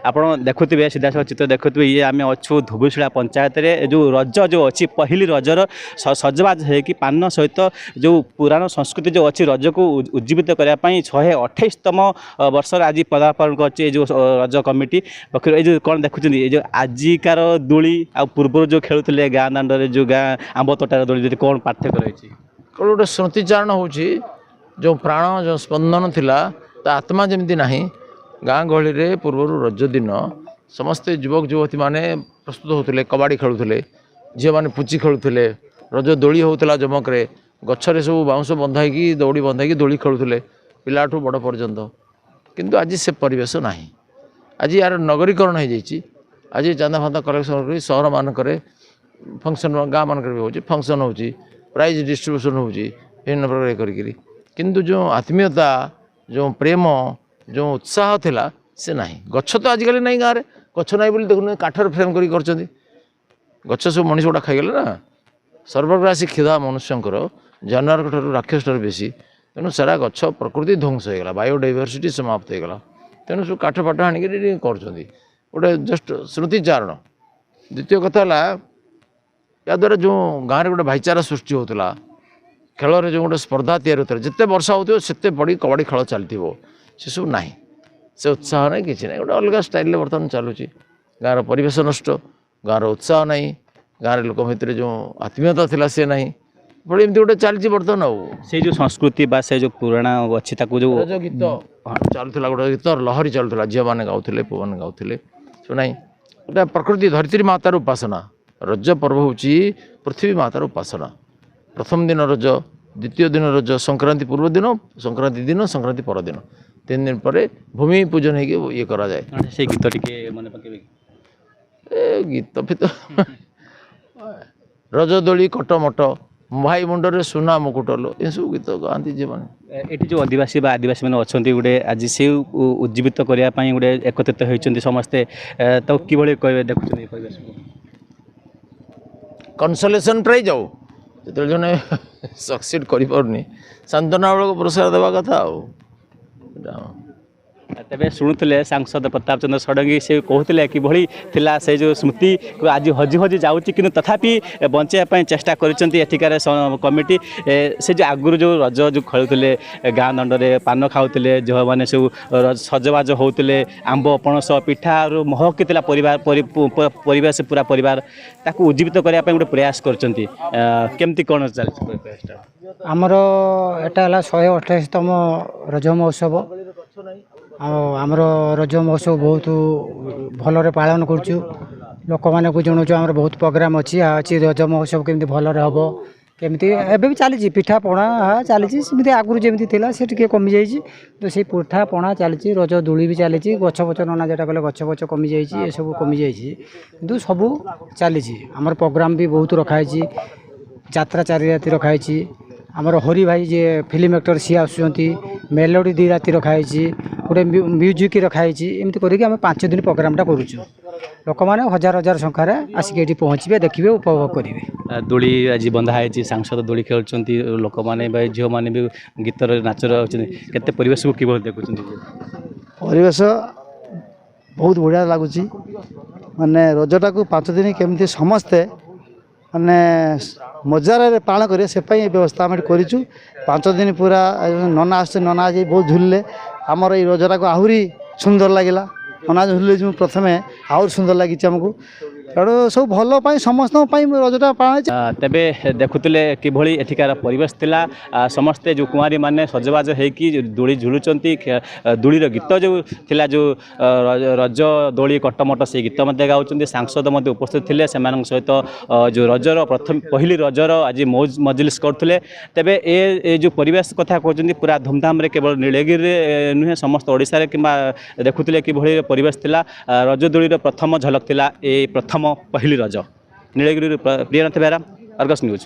ଆପଣ ଦେଖୁଥିବେ ସିଧାସଳଖ ଚିତ୍ର ଦେଖୁଥିବେ ଇଏ ଆମେ ଅଛୁ ଧୁବୁଶିଳା ପଞ୍ଚାୟତରେ ଯେଉଁ ରଜ ଯେଉଁ ଅଛି ପହିଲି ରଜର ସଜବାଜ ହେଇକି ପାନ ସହିତ ଯେଉଁ ପୁରାଣ ସଂସ୍କୃତି ଯେଉଁ ଅଛି ରଜକୁ ଉଜ୍ଜୀବିତ କରିବା ପାଇଁ 128ତମ ବର୍ଷରେ ଆଜି ପଦାର୍ପଣ କରିଛି ଏ ଯେଉଁ ରଜ କମିଟି ପକ୍ଷରୁ। ଏଇ ଯେଉଁ କ'ଣ ଦେଖୁଛନ୍ତି ଏ ଯେଉଁ ଆଜିକାର ଦୋଳି ଆଉ ପୂର୍ବରୁ ଯେଉଁ ଖେଳୁଥିଲେ ଗାଁ ଦାଣ୍ଡରେ ଯେଉଁ ଗାଁ ଆମ୍ବ ତୋଟାର ଦୋଳି ଯଦି କ'ଣ ପାର୍ଥକ୍ୟ ରହିଛି? ଗୋଟେ ସ୍ମୃତିଚାରଣ ହେଉଛି ଯେଉଁ ପ୍ରାଣ ଯେଉଁ ସ୍ପନ୍ଦନ ଥିଲା ତା ଆତ୍ମା ଯେମିତି ନାହିଁ। ଗାଁ ଗହଳିରେ ପୂର୍ବରୁ ରଜ ଦିନ ସମସ୍ତେ ଯୁବକ ଯୁବତୀ ମାନେ ପ୍ରସ୍ତୁତ ହେଉଥିଲେ, କବାଡ଼ି ଖେଳୁଥିଲେ, ଝିଅମାନେ ପୁଚି ଖେଳୁଥିଲେ, ରଜ ଦୋଳି ହେଉଥିଲା ଜମକରେ, ଗଛରେ ସବୁ ବାଉଁଶ ବନ୍ଧା ହେଇକି ଦଉଡ଼ି ବନ୍ଧା ହେଇକି ଦୋଳି ଖେଳୁଥିଲେ ପିଲାଠୁ ବଡ଼ ପର୍ଯ୍ୟନ୍ତ। କିନ୍ତୁ ଆଜି ସେ ପରିବେଶ ନାହିଁ। ଆଜି ୟାର ନଗରୀକରଣ ହେଇଯାଇଛି। ଆଜି ଚାନ୍ଦା ଫାନ୍ଦା କଲେକ୍ସନ୍ କରି ସହରମାନଙ୍କରେ ଫଙ୍କସନ୍, ଗାଁ ମାନଙ୍କରେ ବି ହେଉଛି ଫଙ୍କସନ୍ ହେଉଛି, ପ୍ରାଇଜ୍ ଡିଷ୍ଟ୍ରିବ୍ୟୁସନ୍ ହେଉଛି ବିଭିନ୍ନ ପ୍ରକାର କରିକିରି। କିନ୍ତୁ ଯେଉଁ ଆତ୍ମୀୟତା, ଯେଉଁ ପ୍ରେମ, ଯେଉଁ ଉତ୍ସାହ ଥିଲା ସେ ନାହିଁ। ଗଛ ତ ଆଜିକାଲି ନାହିଁ ଗାଁରେ। ଗଛ ନାହିଁ ବୋଲି ଦେଖୁନ କାଠରେ ଫ୍ରେମ୍ କରି କରିଛନ୍ତି। ଗଛ ସବୁ ମଣିଷ ଗୁଡ଼ା ଖାଇଗଲେ ନା। ସର୍ବଗ୍ରାସୀ କ୍ଷୁଧା ମନୁଷ୍ୟଙ୍କର ଜାନୁଆରଙ୍କ ଠାରୁ ରାକ୍ଷସ ଠାରୁ ବେଶୀ। ତେଣୁ ସାରା ଗଛ ପ୍ରକୃତି ଧ୍ୱଂସ ହେଇଗଲା, ବାୟୋଡାଇଭର୍ସିଟି ସମାପ୍ତ ହେଇଗଲା। ତେଣୁ ସବୁ କାଠ ଫାଠ ଆଣିକିରି କରୁଛନ୍ତି ଗୋଟେ ଜଷ୍ଟ ସ୍ମୃତିଚାରଣ। ଦ୍ୱିତୀୟ କଥା ହେଲା ଏହାଦ୍ୱାରା ଯେଉଁ ଗାଁରେ ଗୋଟେ ଭାଇଚାରା ସୃଷ୍ଟି ହେଉଥିଲା, ଖେଳରେ ଯେଉଁ ଗୋଟେ ସ୍ପର୍ଦ୍ଧା ତିଆରି ହେଉଥିଲା, ଯେତେ ବର୍ଷା ହେଉଥିବ ସେତେ ବଡ଼ି କବାଡ଼ି ଖେଳ ଚାଲିଥିବ, ସେସବୁ ନାହିଁ। ସେ ଉତ୍ସାହ ନାହିଁ, କିଛି ନାହିଁ। ଗୋଟେ ଅଲଗା ଷ୍ଟାଇଲରେ ବର୍ତ୍ତମାନ ଚାଲୁଛି। ଗାଁର ପରିବେଶ ନଷ୍ଟ, ଗାଁର ଉତ୍ସାହ ନାହିଁ, ଗାଁରେ ଲୋକଙ୍କ ଭିତରେ ଯେଉଁ ଆତ୍ମୀୟତା ଥିଲା ସେ ନାହିଁ। ଭଳି ଏମିତି ଗୋଟେ ଚାଲିଛି ବର୍ତ୍ତମାନ। ଆଉ ସେଇ ଯେଉଁ ସଂସ୍କୃତି ବା ସେ ଯେଉଁ ପୁରାଣ ଅଛି ତାକୁ ଯେଉଁ ରଜ ଗୀତ ଚାଲୁଥିଲା, ଗୋଟେ ଗୀତ ଲହରୀ ଚାଲୁଥିଲା, ଝିଅମାନେ ଗାଉଥିଲେ, ପୁଅମାନେ ଗାଉଥିଲେ, ଶୁ ନାହିଁ। ଏଇଟା ପ୍ରକୃତି ଧରିତ୍ରୀ ମାତାର ଉପାସନା। ରଜ ପର୍ବ ହେଉଛି ପୃଥିବୀ ମାତାର ଉପାସନା। ପ୍ରଥମ ଦିନ ରଜ, ଦ୍ୱିତୀୟ ଦିନ ରଜ, ସଂକ୍ରାନ୍ତି ପୂର୍ବ ଦିନ, ସଂକ୍ରାନ୍ତି ଦିନ, ସଂକ୍ରାନ୍ତି ପରଦିନ, 3 ଦିନ ପରେ ଭୂମି ପୂଜନ ହେଇକି ଇଏ କରାଯାଏ। ସେଇ ଗୀତ ଟିକେ ମନେ ପକେଇବେ? ଏ ଗୀତ ଫିତ ରଜ ଦୋଳି କଟମଟ, ଭାଇ ମୁଣ୍ଡରେ ସୁନା ମୁକୁଟଲ, ଏସବୁ ଗୀତ ଗାଆନ୍ତି ଝିଅମାନେ। ଏଠି ଯେଉଁ ଅଧିବାସୀ ବା ଆଦିବାସୀମାନେ ଅଛନ୍ତି ଗୋଟେ ଆଜି ସେ ଉଜ୍ଜୀବିତ କରିବା ପାଇଁ ଗୋଟେ ଏକତ୍ରିତ ହୋଇଛନ୍ତି ସମସ୍ତେ, ତାକୁ କିଭଳି କହିବେ ଦେଖୁଛନ୍ତି ଏ ପରିବେଶକୁ? Consolation prize. ଆଉ ଯେତେବେଳେ ଜଣେ ସକ୍ସିଡ୍ କରିପାରୁନି ସାନ୍ତ୍ୱନା ବେଳକୁ ପୁରସ୍କାର ଦେବା କଥା। ଆଉ ତେବେ ଶୁଣୁଥିଲେ ସାଂସଦ ପ୍ରତାପ ଚନ୍ଦ୍ର ଷଡ଼ଙ୍ଗୀ, ସେ କହୁଥିଲେ କିଭଳି ଥିଲା ସେ ଯେଉଁ ସ୍ମୃତି ଆଜି ହଜି ହଜି ଯାଉଛି, କିନ୍ତୁ ତଥାପି ବଞ୍ଚାଇବା ପାଇଁ ଚେଷ୍ଟା କରିଛନ୍ତି ଏଠିକାର କମିଟି। ସେ ଯେଉଁ ଆଗରୁ ଯେଉଁ ରଜ ଯେଉଁ ଖେଳୁଥିଲେ ଗାଁ ଦଣ୍ଡରେ, ପାନ ଖାଉଥିଲେ, ଝିଅମାନେ ସବୁ ସଜବାଜ ହେଉଥିଲେ, ଆମ୍ବ ପଣସ ପିଠାରୁ ମହକିଥିଲା ପରିବେଶ ପୁରା ପରିବାର, ତାକୁ ଉଜ୍ଜୀବିତ କରିବା ପାଇଁ ଗୋଟେ ପ୍ରୟାସ କରିଛନ୍ତି। କେମିତି କ'ଣ ଚାଲିଛି ପ୍ରୟାସଟା? ଆମର ଏଟା ହେଲା 128ତମ ରଜ ମହୋତ୍ସବ। ଆଉ ଆମର ରଜ ମହୋତ୍ସବ ବହୁତ ଭଲରେ ପାଳନ କରୁଛୁ। ଲୋକମାନଙ୍କୁ ଜଣାଉଛୁ ଆମର ବହୁତ ପ୍ରୋଗ୍ରାମ୍ ଅଛି ରଜ ମହୋତ୍ସବ କେମିତି ଭଲରେ ହେବ, କେମିତି ଏବେ ବି ଚାଲିଛି ପିଠା ପଣା ଚାଲିଛି। ସେମିତି ଆଗରୁ ଯେମିତି ଥିଲା ସେ ଟିକେ କମିଯାଇଛି, ତ ସେଇ ପିଠା ପଣା ଚାଲିଛି, ରଜ ଦୋଳି ବି ଚାଲିଛି, ଗଛ ପଛ ନନା ଯେଟା କହିଲେ ଗଛ ପଛ କମିଯାଇଛି, ଏସବୁ କମିଯାଇଛି, କିନ୍ତୁ ସବୁ ଚାଲିଛି। ଆମର ପ୍ରୋଗ୍ରାମ୍ ବି ବହୁତ ରଖାହେଇଛି, ଯାତ୍ରା 4 ରାତି ରଖାହେଇଛି। ଆମର ହରି ଭାଇ ଯିଏ ଫିଲ୍ମ ଆକ୍ଟର ସିଏ ଆସୁଛନ୍ତି, ମେଲୋଡ଼ି 2 ରାତି ରଖାହେଇଛି, ଗୋଟେ ମ୍ୟୁଜିକ୍ ରଖାହେଇଛି। ଏମିତି କରିକି ଆମେ 5 ଦିନ ପ୍ରୋଗ୍ରାମଟା କରୁଛୁ। ଲୋକମାନେ ହଜାର ହଜାର ସଂଖ୍ୟାରେ ଆସିକି ଏଠି ପହଞ୍ଚିବେ, ଦେଖିବେ, ଉପଭୋଗ କରିବେ। ଦୋଳି ଆଜି ବନ୍ଧା ହେଇଛି, ସାଂସଦ ଦୋଳି ଖେଳୁଛନ୍ତି, ଲୋକମାନେ ବା ଝିଅମାନେ ବି ଗୀତରେ ନାଚରେ ଅଛନ୍ତି। କେତେ ପରିବେଶକୁ କିଭଳି ଦେଖୁଛନ୍ତି? ପରିବେଶ ବହୁତ ବଢ଼ିଆ ଲାଗୁଛି। ମାନେ ରଜଟାକୁ 5 ଦିନ କେମିତି ସମସ୍ତେ ମାନେ ମଜାରେ ପାଳନ କରିବେ ସେ ପାଇଁ ବ୍ୟବସ୍ଥା ଆମେ କରିଛୁ। 5 ଦିନ ପୁରା ନନା ଆସୁছে, ନନା ଆଜି ବହୁତ ଝୁଲିଲେ। ଆମର ଏଇ ରଜଟାକୁ ଆହୁରି ସୁନ୍ଦର ଲାଗିଲା। ନନା ଝୁଲିଲେ ଯେଉଁ ପ୍ରଥମେ ଆହୁରି ସୁନ୍ଦର ଲାଗିଛି ଆମକୁ। ତେଣୁ ସବୁ ଭଲ ପାଇଁ ସମସ୍ତଙ୍କ ପାଇଁ ରଜଟା ପାଳନ ହେଇଛି। ତେବେ ଦେଖୁଥିଲେ କିଭଳି ଏଠିକାର ପରିବେଶ ଥିଲା। ସମସ୍ତେ ଯେଉଁ କୁଆଁରୀମାନେ ସଜବାଜ ହେଇକି ଦୋଳି ଝୁଲୁଛନ୍ତି, ଦୋଳିର ଗୀତ ଯେଉଁ ଥିଲା, ଯେଉଁ ରଜ ଦୋଳି କଟମଟ, ସେଇ ଗୀତ ମଧ୍ୟ ଗାଉଛନ୍ତି। ସାଂସଦ ମଧ୍ୟ ଉପସ୍ଥିତ ଥିଲେ, ସେମାନଙ୍କ ସହିତ ଯେଉଁ ରଜର ପହିଲି ରଜର ଆଜି ମୌଜ ମଜଲିସ୍ କରୁଥିଲେ। ତେବେ ଏ ଯେଉଁ ପରିବେଶ କଥା କହୁଛନ୍ତି ପୁରା ଧୁମଧାମରେ କେବଳ ନୀଳଗିରିରେ ନୁହେଁ, ସମସ୍ତ ଓଡ଼ିଶାରେ କିମ୍ବା ଦେଖୁଥିଲେ କିଭଳି ପରିବେଶ ଥିଲା। ରଜ ଦୋଳିର ପ୍ରଥମ ଝଲକ ଥିଲା ଏ ପ୍ରଥମ ପହିଲି ରଜ। ନୀଳଗିରିରୁ ପ୍ରିୟନାଥ ବେହେରା, ଅର୍ଗସ୍ ନ୍ୟୁଜ୍।